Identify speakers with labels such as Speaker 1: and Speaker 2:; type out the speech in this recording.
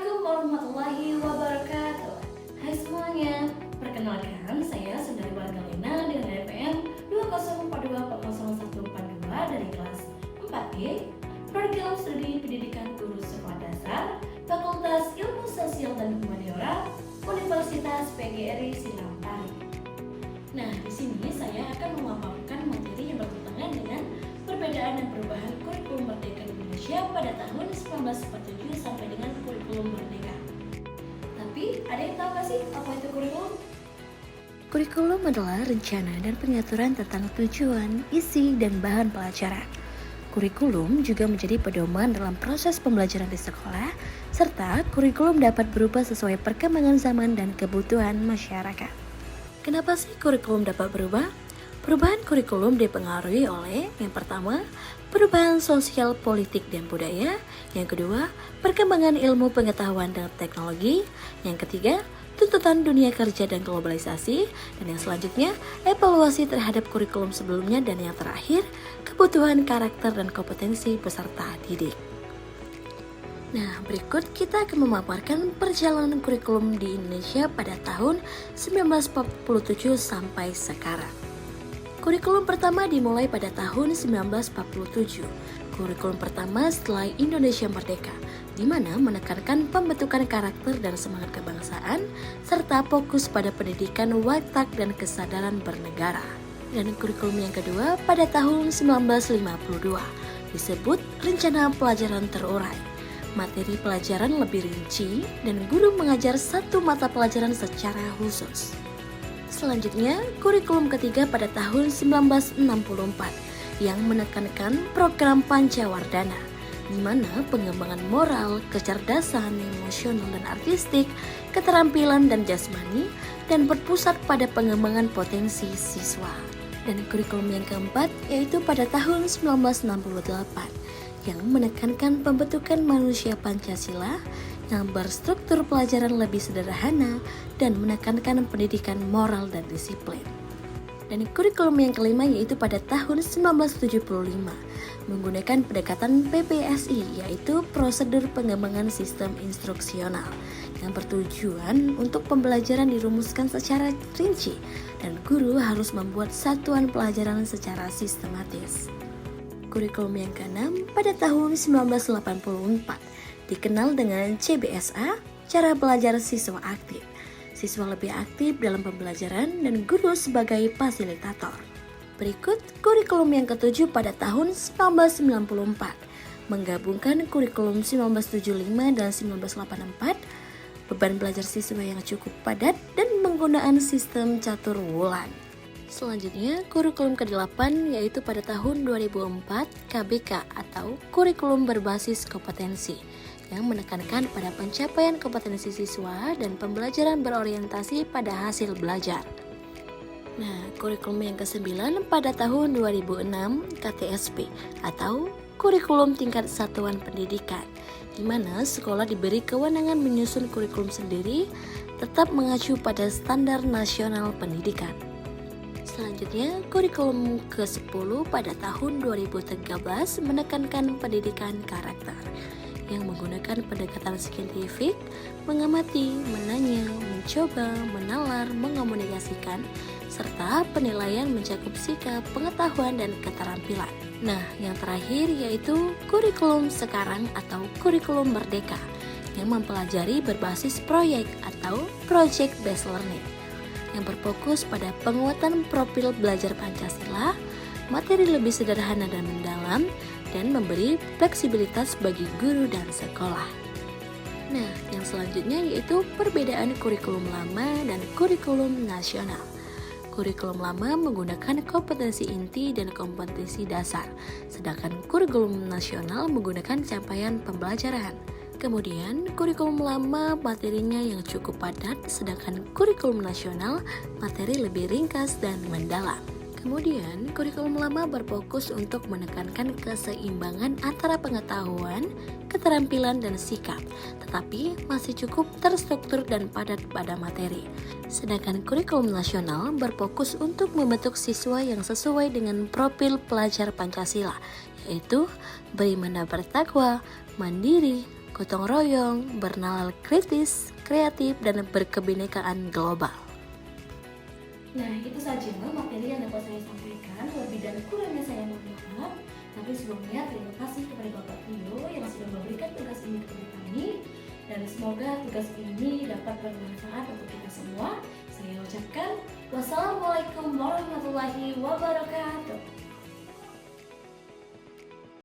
Speaker 1: Assalamualaikum warahmatullahi wabarakatuh. Hai semuanya, perkenalkan saya Sundari Wargalina dengan NPM 2042401442 dari kelas 4G, Program Studi Pendidikan Guru Sekolah Dasar, Fakultas Ilmu Sosial dan Humaniora, Universitas PGRI Sinampari. Nah, di sini saya akan memaparkan materi yang bertentangan dengan perbedaan dan perubahan kurikulum Merdeka Indonesia pada tahun 1947 sampai dengan kurikulum Merdeka. Tapi, ada yang tahu gak sih apa itu kurikulum?
Speaker 2: Kurikulum adalah rencana dan pengaturan tentang tujuan, isi, dan bahan pelajaran. Kurikulum juga menjadi pedoman dalam proses pembelajaran di sekolah, serta kurikulum dapat berubah sesuai perkembangan zaman dan kebutuhan masyarakat. Kenapa sih kurikulum dapat berubah? Perubahan kurikulum dipengaruhi oleh yang pertama, perubahan sosial, politik, dan budaya. Yang kedua, perkembangan ilmu pengetahuan dan teknologi. Yang ketiga, tuntutan dunia kerja dan globalisasi. Dan yang selanjutnya, evaluasi terhadap kurikulum sebelumnya. Dan yang terakhir, kebutuhan karakter dan kompetensi peserta didik. Nah, berikut kita akan memaparkan perjalanan kurikulum di Indonesia pada tahun 1947 sampai sekarang. Kurikulum pertama dimulai pada tahun 1947. Kurikulum pertama setelah Indonesia merdeka, di mana menekankan pembentukan karakter dan semangat kebangsaan, serta fokus pada pendidikan watak dan kesadaran bernegara. Dan kurikulum yang kedua pada tahun 1952, disebut Rencana Pelajaran Terurai. Materi pelajaran lebih rinci dan guru mengajar satu mata pelajaran secara khusus. Selanjutnya, kurikulum ketiga pada tahun 1964 yang menekankan program Pancawardhana, di mana pengembangan moral, kecerdasan, emosional dan artistik, keterampilan dan jasmani, dan berpusat pada pengembangan potensi siswa. Dan kurikulum yang keempat yaitu pada tahun 1968 yang menekankan pembentukan manusia Pancasila yang berstruktur pelajaran lebih sederhana dan menekankan pendidikan moral dan disiplin. Dan kurikulum yang kelima yaitu pada tahun 1975 menggunakan pendekatan PPSI, yaitu prosedur pengembangan sistem instruksional yang bertujuan untuk pembelajaran dirumuskan secara rinci dan guru harus membuat satuan pelajaran secara sistematis. Kurikulum yang keenam pada tahun 1984 dikenal dengan CBSA, cara belajar siswa aktif. Siswa lebih aktif dalam pembelajaran dan guru sebagai fasilitator. Berikut kurikulum yang ketujuh pada tahun 1994, menggabungkan kurikulum 1975 dan 1984, beban belajar siswa yang cukup padat dan penggunaan sistem catur wulan. Selanjutnya, kurikulum ke-8 yaitu pada tahun 2004 KBK atau kurikulum berbasis kompetensi yang menekankan pada pencapaian kompetensi siswa dan pembelajaran berorientasi pada hasil belajar. Nah, kurikulum yang ke-9 pada tahun 2006 KTSP atau kurikulum tingkat satuan pendidikan, di mana sekolah diberi kewenangan menyusun kurikulum sendiri tetap mengacu pada standar nasional pendidikan. Selanjutnya, kurikulum ke-10 pada tahun 2013 menekankan pendidikan karakter yang menggunakan pendekatan saintifik, mengamati, menanya, mencoba, menalar, mengomunikasikan, serta penilaian mencakup sikap, pengetahuan, dan keterampilan. Nah, yang terakhir yaitu kurikulum sekarang atau kurikulum merdeka yang mempelajari berbasis proyek atau project based learning yang berfokus pada penguatan profil belajar Pancasila, materi lebih sederhana dan mendalam, dan memberi fleksibilitas bagi guru dan sekolah. Nah, yang selanjutnya yaitu perbedaan kurikulum lama dan kurikulum nasional. Kurikulum lama menggunakan kompetensi inti dan kompetensi dasar, sedangkan kurikulum nasional menggunakan capaian pembelajaran. Kemudian, kurikulum lama materinya yang cukup padat, sedangkan kurikulum nasional materi lebih ringkas dan mendalam. Kemudian, kurikulum lama berfokus untuk menekankan keseimbangan antara pengetahuan, keterampilan, dan sikap, tetapi masih cukup terstruktur dan padat pada materi. Sedangkan kurikulum nasional berfokus untuk membentuk siswa yang sesuai dengan profil pelajar Pancasila, yaitu beriman dan bertakwa, mandiri, gotong royong, bernalar kritis, kreatif, dan berkebinekaan global.
Speaker 1: Nah, itu saja materi yang dapat saya sampaikan. Lebih dan kurangnya saya mohon maaf. Tapi sebelumnya terima kasih kepada Bapak Tio yang sudah memberikan tugas ini kepada kami. Dan semoga tugas ini dapat bermanfaat untuk kita semua. Saya ucapkan wassalamualaikum warahmatullahi wabarakatuh.